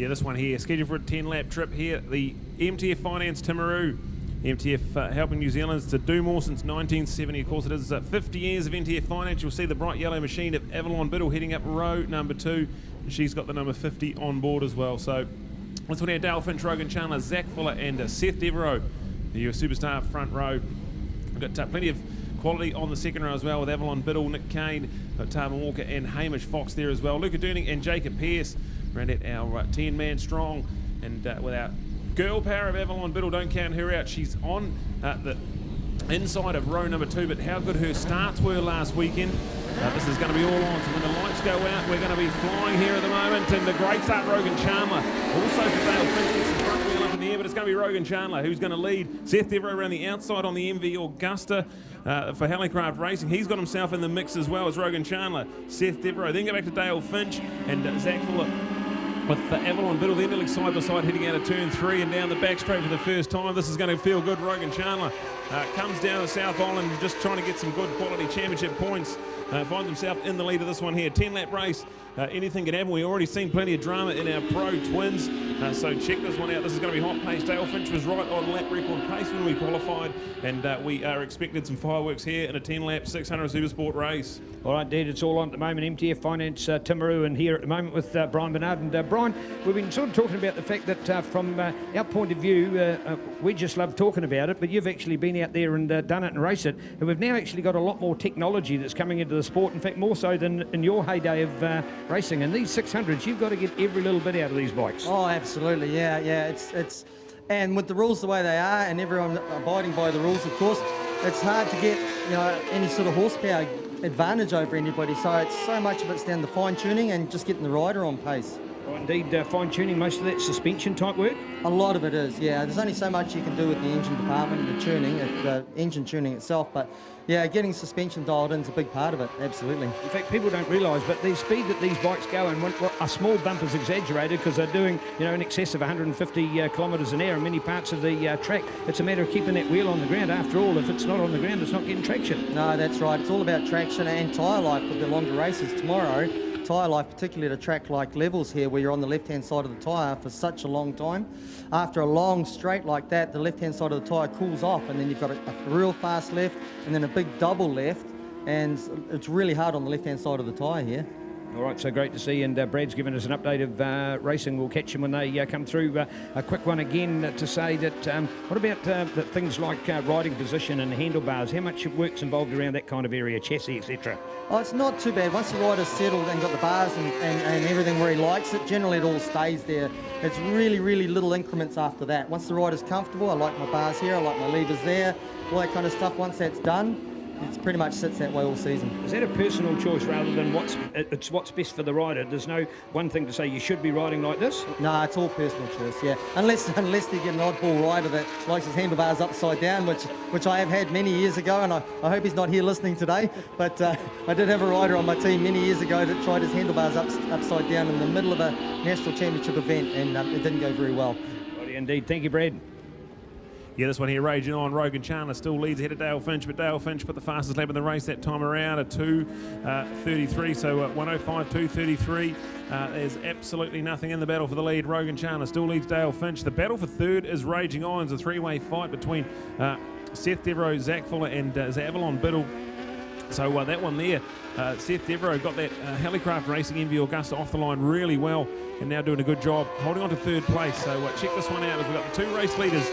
Yeah, this one here, scheduled for a 10-lap trip here, the MTF Finance Timaru. MTF helping New Zealanders to do more since 1970. Of course, it is 50 years of MTF Finance. You'll see the bright yellow machine of Avalon Biddle heading up row number 2. She's got the number 50 on board as well. So let's put our Dale Finch, Rogan Chandler, Zach Fuller and Seth Devereaux, your superstar front row. We've got plenty of quality on the second row as well with Avalon Biddle, Nick Kane, Tarvin Walker and Hamish Fox there as well. Luca Durning and Jacob Pearce round at our 10-man strong. And with our girl power of Avalon Biddle, don't count her out. She's on the inside of row number 2, but how good her starts were last weekend. This is going to be all on, so when the lights go out, we're going to be flying here at the moment. And the great start, Rogan Chandler. Also for Dale Finch, gets the front wheel up in the air, but it's going to be Rogan Chandler who's going to lead. Seth Devereaux around the outside on the MV Augusta for Hallicraft Racing. He's got himself in the mix as well as Rogan Chandler. Seth Devereaux. Then go back to Dale Finch and Zach Fuller with the Avalon Biddle. They're nearly side by side heading out of turn 3 and down the back straight for the first time. This is going to feel good. Rogan Chandler comes down the South Island just trying to get some good quality championship points. Finds himself in the lead of this one here. 10-lap race. Anything can happen. We've already seen plenty of drama in our pro twins. So check this one out. This is going to be hot pace. Dale Finch was right on lap record pace when we qualified. And we are expected some fireworks here in a 10-lap 600 Supersport race. All right, Dad, it's all on at the moment. MTF Finance Timaru and here at the moment with Brian Bernard. And Brian, we've been sort of talking about the fact that from our point of view, we just love talking about it, but you've actually been out there and done it and raced it. And we've now actually got a lot more technology that's coming into the sport, in fact, more so than in your heyday of racing. And these 600s, you've got to get every little bit out of these bikes. Oh, absolutely, yeah. It's and with the rules the way they are and everyone abiding by the rules, of course, it's hard to get, you know, any sort of horsepower advantage over anybody. So it's so much of it's down to fine tuning and just getting the rider on pace. Oh, indeed, fine tuning, most of that suspension type work? A lot of it is, yeah. There's only so much you can do with the engine department, the tuning, the engine tuning itself, but yeah, getting suspension dialed in is a big part of it, absolutely. In fact, people don't realise, but the speed that these bikes go, and when a small bump is exaggerated because they're doing, you know, in excess of 150 kilometres an hour in many parts of the track. It's a matter of keeping that wheel on the ground. After all, if it's not on the ground, it's not getting traction. No, that's right. It's all about traction and tyre life with the longer races tomorrow. Tyre life, particularly at a track like Levels here, where you're on the left-hand side of the tyre for such a long time. After a long straight like that, the left-hand side of the tyre cools off, and then you've got a real fast left, and then a big double left, and it's really hard on the left-hand side of the tyre here. All right, so great to see, and Brad's given us an update of racing. We'll catch them when they come through. A quick one again to say that what about the things like riding position and handlebars? How much work's involved around that kind of area, chassis, etc.? Oh, it's not too bad. Once the rider's settled and got the bars and everything where he likes it, generally it all stays there. It's really, really little increments after that. Once the rider's comfortable, I like my bars here, I like my levers there, all that kind of stuff. Once that's done, it pretty much sits that way all season. Is that a personal choice rather than what's best for the rider? There's no one thing to say you should be riding like this? No, it's all personal choice, yeah. Unless you get an oddball rider that likes his handlebars upside down, which I have had many years ago, and I hope he's not here listening today, but I did have a rider on my team many years ago that tried his handlebars upside down in the middle of a national championship event, and it didn't go very well. Righty indeed. Thank you, Brad. Yeah, this one here raging on. Rogan Chandler still leads ahead of Dale Finch, but Dale Finch put the fastest lap in the race that time around, a 2:33, so 1:05, 2:33. There's absolutely nothing in the battle for the lead. Rogan Chandler still leads Dale Finch. The battle for third is raging on. It's a three-way fight between Seth Devereaux, Zach Fuller and Avalon Biddle. So that one there, Seth Devereaux got that Hallicraft Racing MV Augusta off the line really well and now doing a good job holding on to third place. So check this one out. We've got the two race leaders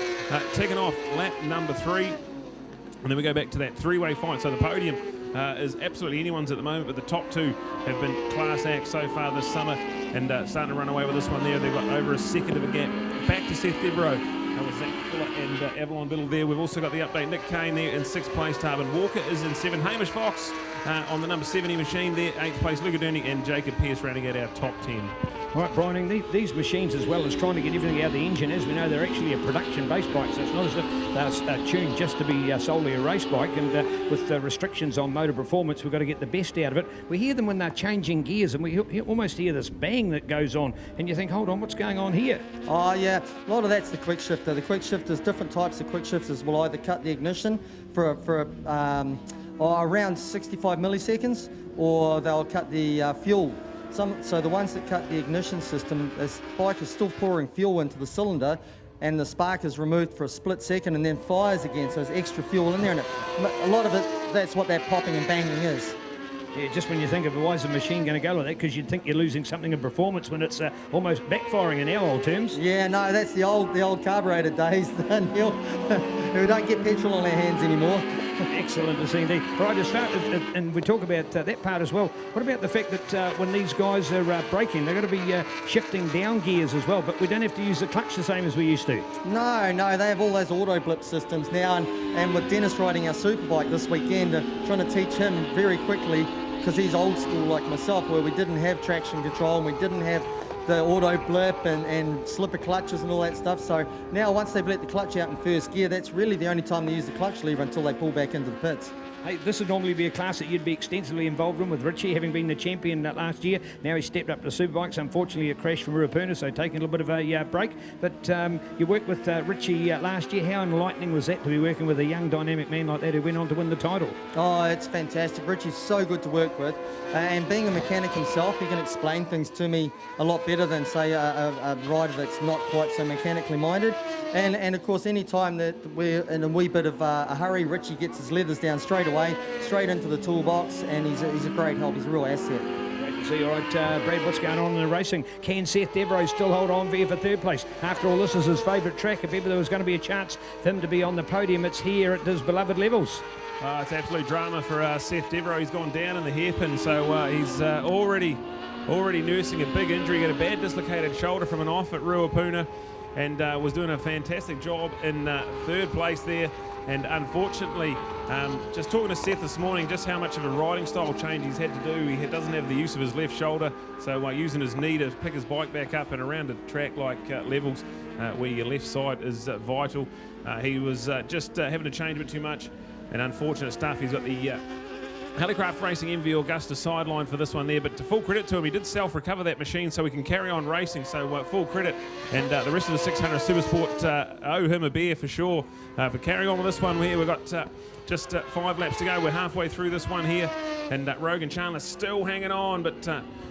taking off lap number 3. And then we go back to that three-way fight. So the podium is absolutely anyone's at the moment, but the top two have been class acts so far this summer and starting to run away with this one there. They've got over a second of a gap. Back to Seth Devereaux. With Zach Fuller and Avalon Biddle there. We've also got the update. Nick Kane there in 6th place. Tarvin Walker is in 7. Hamish Fox on the number 70 machine there. 8th place. Luca Durning and Jacob Pearce rounding out our top 10. All right, Brian, these machines, as well as trying to get everything out of the engine, as we know, they're actually a production-based bike, so it's not as if they're tuned just to be solely a race bike, and with the restrictions on motor performance, we've got to get the best out of it. We hear them when they're changing gears, and we almost hear this bang that goes on, and you think, hold on, what's going on here? Oh, yeah, a lot of that's the quick shifter. The quick shifters, different types of quick shifters will either cut the ignition for around 65 milliseconds, or they'll cut the fuel So the ones that cut the ignition system, this bike is still pouring fuel into the cylinder, and the spark is removed for a split second and then fires again, so there's extra fuel in there, and a lot of it, that's what that popping and banging is. Yeah, just when you think of why is the machine going to go like that, because you'd think you're losing something in performance when it's almost backfiring in our old terms. Yeah, no, that's the old carburetor days, Neil. We don't get petrol on our hands anymore. Excellent to see indeed. Right, to start, and we talk about that part as well. What about the fact that when these guys are braking, they're going to be shifting down gears as well, but we don't have to use the clutch the same as we used to? No, they have all those auto blip systems now, and with Dennis riding our superbike this weekend, trying to teach him very quickly, because he's old school like myself, where we didn't have traction control and we didn't have the auto blip and slipper clutches and all that stuff. So now once they've let the clutch out in first gear, that's really the only time they use the clutch lever until they pull back into the pits. Hey, this would normally be a class that you'd be extensively involved in, with Richie having been the champion last year. Now he's stepped up to superbikes. Unfortunately, a crash from Ruapuna, so taking a little bit of a break. But you worked with Richie last year. How enlightening was that to be working with a young dynamic man like that who went on to win the title? Oh, it's fantastic. Richie's so good to work with. And being a mechanic himself, he can explain things to me a lot better than, say, a rider that's not quite so mechanically minded. And of course, any time that we're in a wee bit of a hurry, Richie gets his leathers down straight away, straight into the toolbox, and he's a great help. He's a real asset. Great to see. All right, Brad, what's going on in the racing? Can Seth Devereaux still hold on for third place? After all, this is his favourite track. If ever there was going to be a chance for him to be on the podium, it's here at his beloved Levels. It's absolute drama for Seth Devereaux. He's gone down in the hairpin, so he's already nursing a big injury. He got a bad dislocated shoulder from an off at Ruapuna, and was doing a fantastic job in third place there. And unfortunately, just talking to Seth this morning, just how much of a riding style change he's had to do. He doesn't have the use of his left shoulder, so using his knee to pick his bike back up and around a track like Levels, where your left side is vital. He was just having to change a bit too much, and unfortunate stuff. He's got the Helicraft Racing MV Augusta sideline for this one there, but to full credit to him, he did self-recover that machine so he can carry on racing, so full credit, and the rest of the 600 Supersport owe him a beer for sure for carrying on with this one here. We've got just 5 laps to go. We're halfway through this one here, and Rogan Chandler still hanging on, but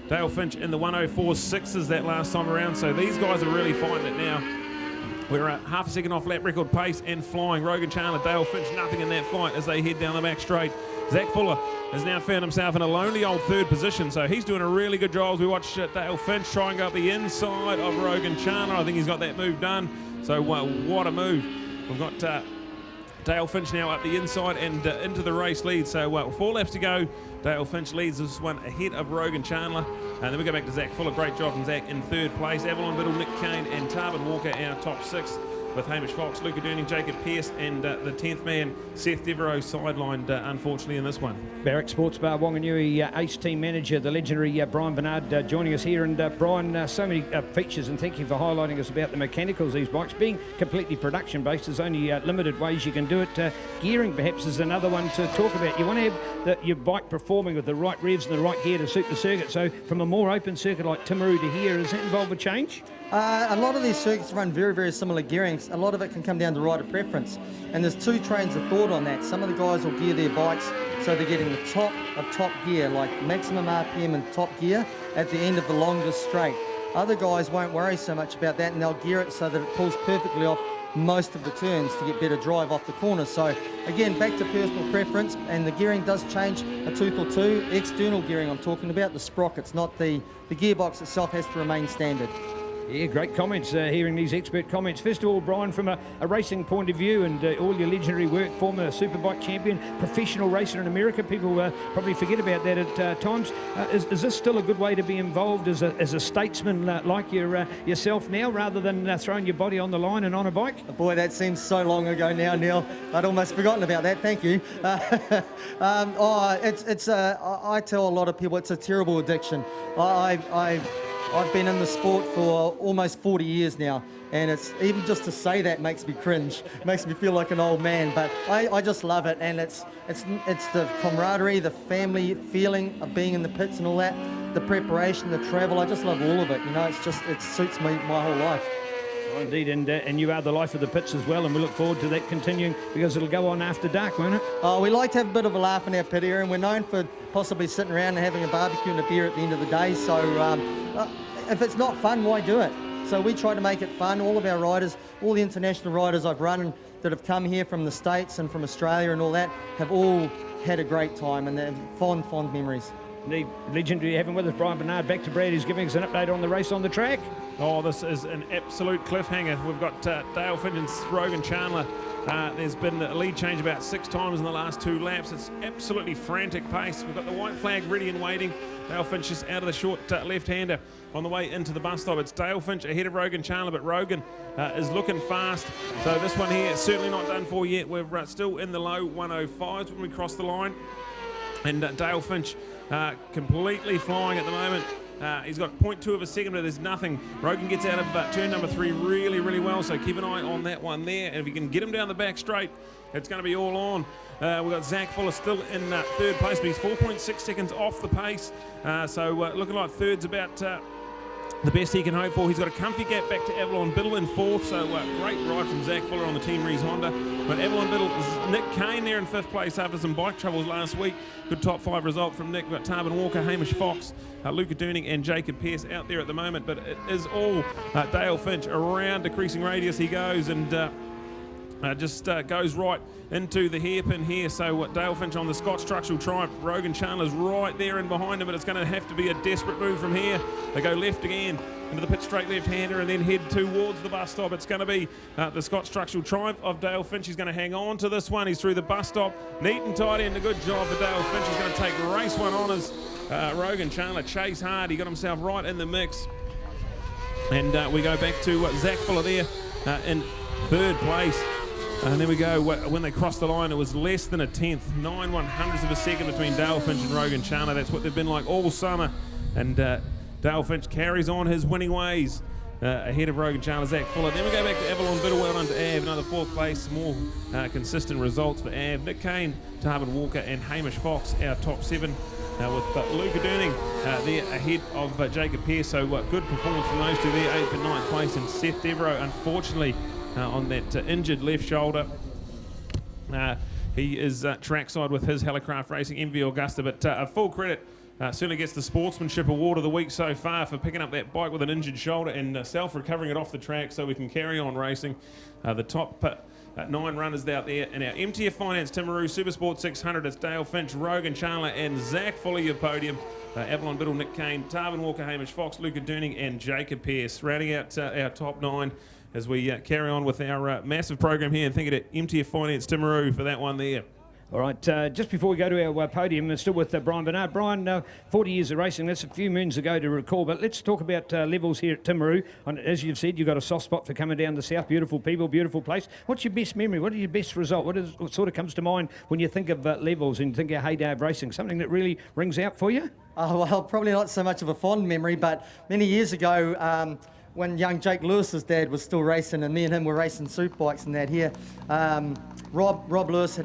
Dale Finch in the 104.6s that last time around, so these guys are really fighting it now. We're half a second off lap record pace and flying. Rogan Chandler, Dale Finch, nothing in that fight as they head down the back straight. Zach Fuller has now found himself in a lonely old third position, so he's doing a really good job as we watch Dale Finch try and go up the inside of Rogan Chandler. I think he's got that move done, so what a move. We've got Dale Finch now up the inside and into the race lead, so 4 laps to go. Dale Finch leads this one ahead of Rogan Chandler, and then we go back to Zach Fuller. Great job from Zach in third place. Avalon Biddle, Nick Kane and Tarbin Walker our top 6, with Hamish Fox, Luca Durning, Jacob Pearce, and the 10th man, Seth Devereaux, sidelined unfortunately in this one. Barrack Sports Bar Wanganui Ace Team Manager, the legendary Brian Bernard, joining us here. And Brian, so many features, and thank you for highlighting us about the mechanicals of these bikes. Being completely production based, there's only limited ways you can do it. Gearing perhaps is another one to talk about. You want to have your bike performing with the right revs and the right gear to suit the circuit. So from a more open circuit like Timaru to here, does that involve a change? A lot of these circuits run very, very similar gearings. A lot of it can come down to rider preference. And there's 2 trains of thought on that. Some of the guys will gear their bikes so they're getting the top of top gear, like maximum RPM and top gear at the end of the longest straight. Other guys won't worry so much about that, and they'll gear it so that it pulls perfectly off most of the turns to get better drive off the corner. So again, back to personal preference, and the gearing does change a tooth or two. External gearing I'm talking about, the sprockets, not the gearbox itself has to remain standard. Yeah, great comments, hearing these expert comments. First of all, Brian, from a racing point of view and all your legendary work, former Superbike champion, professional racer in America, people probably forget about that at times. Is this still a good way to be involved as a statesman like yourself now, rather than throwing your body on the line and on a bike? Boy, that seems so long ago now, Neil. I'd almost forgotten about that. Thank you. I tell a lot of people it's a terrible addiction. I've been in the sport for almost 40 years now, and it's even just to say that makes me cringe, makes me feel like an old man, but I just love it, and it's the camaraderie, the family feeling of being in the pits and all that, the preparation, the travel. I just love all of it, you know. It suits me my whole life. Oh, indeed, and you are the life of the pits as well, and we look forward to that continuing because it'll go on after dark, won't it? Oh, we like to have a bit of a laugh in our pit area, and we're known for possibly sitting around and having a barbecue and a beer at the end of the day. So if it's not fun, why do it? So we try to make it fun. All of our riders, all the international riders I've run that have come here from the States and from Australia and all that, have all had a great time, and they're fond memories. The legendary having with us Brian Bernard. Back to Brad, who's giving us an update on the race on the track. Oh, this is an absolute cliffhanger. We've got Dale Finch and Rogan Chandler. There's been a lead change about 6 times in the last 2 laps. It's absolutely frantic pace. We've got the white flag ready and waiting. Dale Finch is out of the short left-hander on the way into the bus stop. It's Dale Finch ahead of Rogan Chandler, but Rogan is looking fast. So this one here is certainly not done for yet. We're still in the low 105s when we cross the line. And Dale Finch completely flying at the moment. He's got 0.2 of a second, but there's nothing. Rogan gets out of turn number 3 really, really well, so keep an eye on that one there. And if you can get him down the back straight, it's going to be all on. We've got Zach Fuller still in 3rd place, but he's 4.6 seconds off the pace. So looking like 3rd's about the best he can hope for. He's got a comfy gap back to Avalon Biddle in 4th, so great ride from Zach Fuller on the Team Rees Honda. But Avalon Biddle is Nick Kane there in 5th place after some bike troubles last week. Good top 5 result from Nick. We've got Tarbin Walker, Hamish Fox, Luca Durning and Jacob Pearce out there at the moment, but it is all Dale Finch. Around decreasing radius he goes, and just goes right into the hairpin here. So Dale Finch on the Scott Structural Triumph. Rogan Chandler's right there and behind him, but it's going to have to be a desperate move from here. They go left again into the pit straight left-hander and then head towards the bus stop. It's going to be the Scott Structural Triumph of Dale Finch. He's going to hang on to this one. He's through the bus stop. Neat and tidy, and a good job for Dale Finch. He's going to take race 1 honours. Rogan Chandler chase hard. He got himself right in the mix. And we go back to Zach Fuller there in 3rd place. And there we go. When they crossed the line, it was less than a 10th, 9/100ths of a second between Dale Finch and Rogan Chandler. That's what they've been like all summer. And Dale Finch carries on his winning ways ahead of Rogan Chandler, Zach Fuller. Then we go back to Avalon Biddle, well done to Av, another 4th place. More consistent results for Av. Nick Kane, Tarbin Walker and Hamish Fox, our top 7. With Luca Durning there ahead of Jacob Pearce. So good performance from those two there, 8th and 9th place. And Seth Devereaux, unfortunately, on that injured left shoulder. He is trackside with his Helicraft Racing MV Augusta, but full credit certainly gets the Sportsmanship Award of the week so far for picking up that bike with an injured shoulder and self-recovering it off the track so we can carry on racing. The top 9 runners out there in our MTF Finance Timaru Supersport 600. It's Dale Finch, Rogan Chandler and Zach Fuller, your podium. Avalon Biddle, Nick Kane, Tarbin Walker, Hamish Fox, Luca Durning and Jacob Pearce. Rounding out our top 9 as we carry on with our massive program here. And thank you to MTF Finance Timaru for that one there. All right, just before we go to our podium, still with Brian Bernard. Brian, 40 years of racing, that's a few moons ago to recall, but let's talk about levels here at Timaru. As you've said, you've got a soft spot for coming down the south. Beautiful people, beautiful place. What's your best memory? What is your best result? What sort of comes to mind when you think of levels and think of heyday of racing? Something that really rings out for you? Oh, well, probably not so much of a fond memory, but many years ago, when young Jake Lewis's dad was still racing and me and him were racing superbikes and that here, Rob Lewis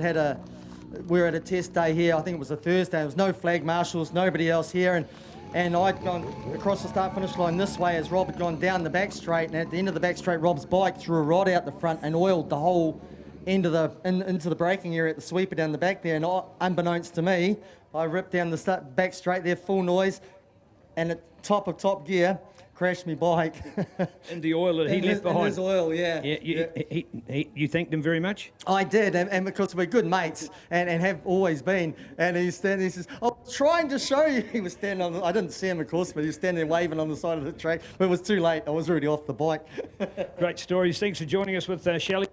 we were at a test day here, I think it was a Thursday, there was no flag marshals, nobody else here, and I'd gone across the start-finish line this way as Rob had gone down the back straight, and at the end of the back straight, Rob's bike threw a rod out the front and oiled the whole end of into the braking area at the sweeper down the back there, and unbeknownst to me, I ripped down the back straight there, full noise, and at top of top gear, crashed my bike. In the oil that he left behind. In his oil, yeah. You thanked him very much? I did, and because we're good mates and have always been. And he's standing, he says, I was trying to show you. He was standing on I didn't see him, of course, but he was standing there waving on the side of the track. But it was too late. I was already off the bike. Great stories. Thanks for joining us with Shelley.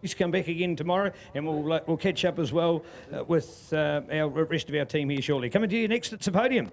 Please come back again tomorrow, and we'll catch up as well with our rest of our team here shortly. Coming to you next at the podium.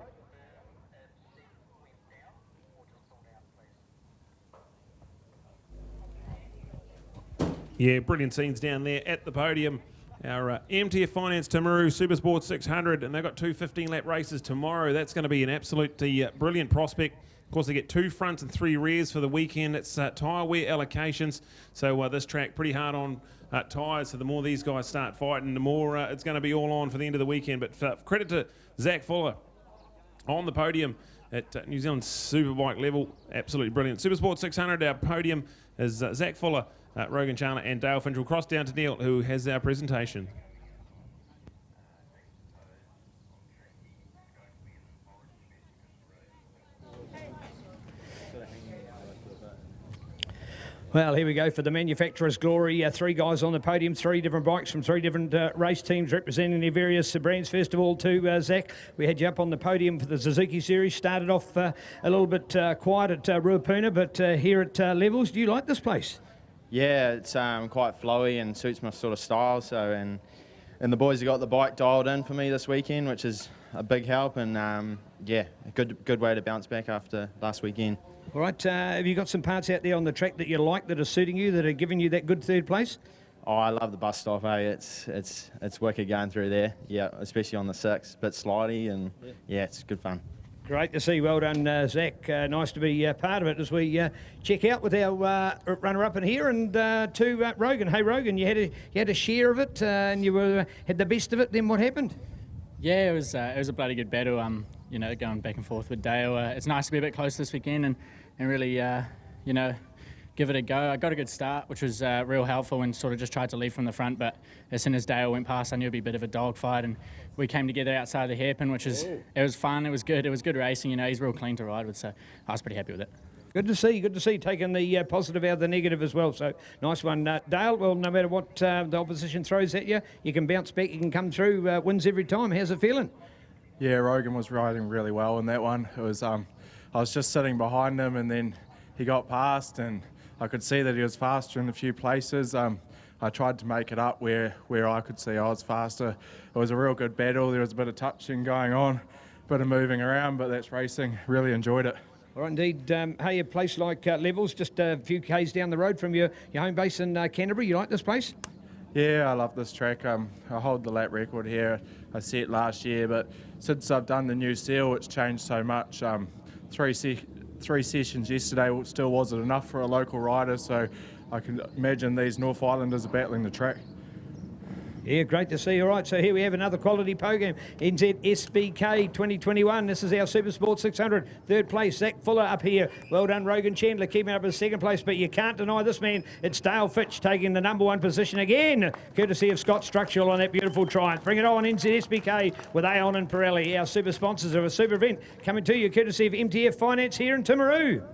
Yeah, brilliant scenes down there at the podium. Our MTF Finance Timaru Supersport 600, and they've got 2 15-lap races tomorrow. That's going to be an absolutely brilliant prospect. Of course, they get 2 fronts and 3 rears for the weekend. It's tyre wear allocations, so this track pretty hard on tyres. So the more these guys start fighting, the more it's going to be all on for the end of the weekend. But credit to Zach Fuller on the podium at New Zealand Superbike level. Absolutely brilliant. Supersport 600, our podium is Zach Fuller, Rogan Chandler and Dale Finch. We'll cross down to Neil, who has our presentation. Well, here we go for the manufacturer's glory. 3 guys on the podium, 3 different bikes from 3 different race teams representing their various brands. First of all, to Zach, we had you up on the podium for the Suzuki Series. Started off a little bit quiet at Ruapuna, but here at Levels, do you like this place? Yeah, it's quite flowy and suits my sort of style. So and the boys have got the bike dialed in for me this weekend, which is a big help. And yeah, a good way to bounce back after last weekend. All right, have you got some parts out there on the track that you like, that are suiting you, that are giving you that good 3rd place? Oh, I love the bus stop, It's wicked going through there. Yeah, especially on the 6, bit slidey, and yeah, it's good fun. Great to see. Well done, Zach. Nice to be part of it as we check out with our runner-up in here, and to Rogan. Hey, Rogan, you had a share of it, and you had the best of it. Then what happened? Yeah, it was a bloody good battle. You know, going back and forth with Dale. It's nice to be a bit close this weekend and really, you know, give it a go. I got a good start, which was real helpful, and sort of just tried to lead from the front. But as soon as Dale went past, I knew it'd be a bit of a dogfight, and we came together outside the hairpin, which is it was fun. It was good. It was good racing. You know, he's real clean to ride with, so I was pretty happy with it. Good to see, taking the positive out of the negative as well. So nice one, Dale. Well, no matter what the opposition throws at you, you can bounce back, you can come through, wins every time. How's it feeling? Yeah, Rogan was riding really well in that one. It was I was just sitting behind him, and then he got past, and I could see that he was faster in a few places. I tried to make it up where I could see I was faster. It was a real good battle. There was a bit of touching going on, a bit of moving around, but that's racing. Really enjoyed it. All right, indeed. Hey, a place like Levels, just a few k's down the road from your home base in Canterbury. You like this place? Yeah, I love this track. I hold the lap record here. I set last year, but since I've done the new seal, it's changed so much. 3 sessions yesterday still wasn't enough for a local rider, so I can imagine these North Islanders are battling the track. Yeah, great to see. All right, so here we have another quality program. NZSBK 2021. This is our Supersport 600. 3rd place, Zach Fuller up here. Well done, Rogan Chandler, keeping up as 2nd place, but you can't deny this man. It's Dale Finch taking the #1 position again, courtesy of Scott Structural on that beautiful Triumph. Bring it on, NZSBK, with Aon and Pirelli, our super sponsors of a super event, coming to you courtesy of MTF Finance here in Timaru.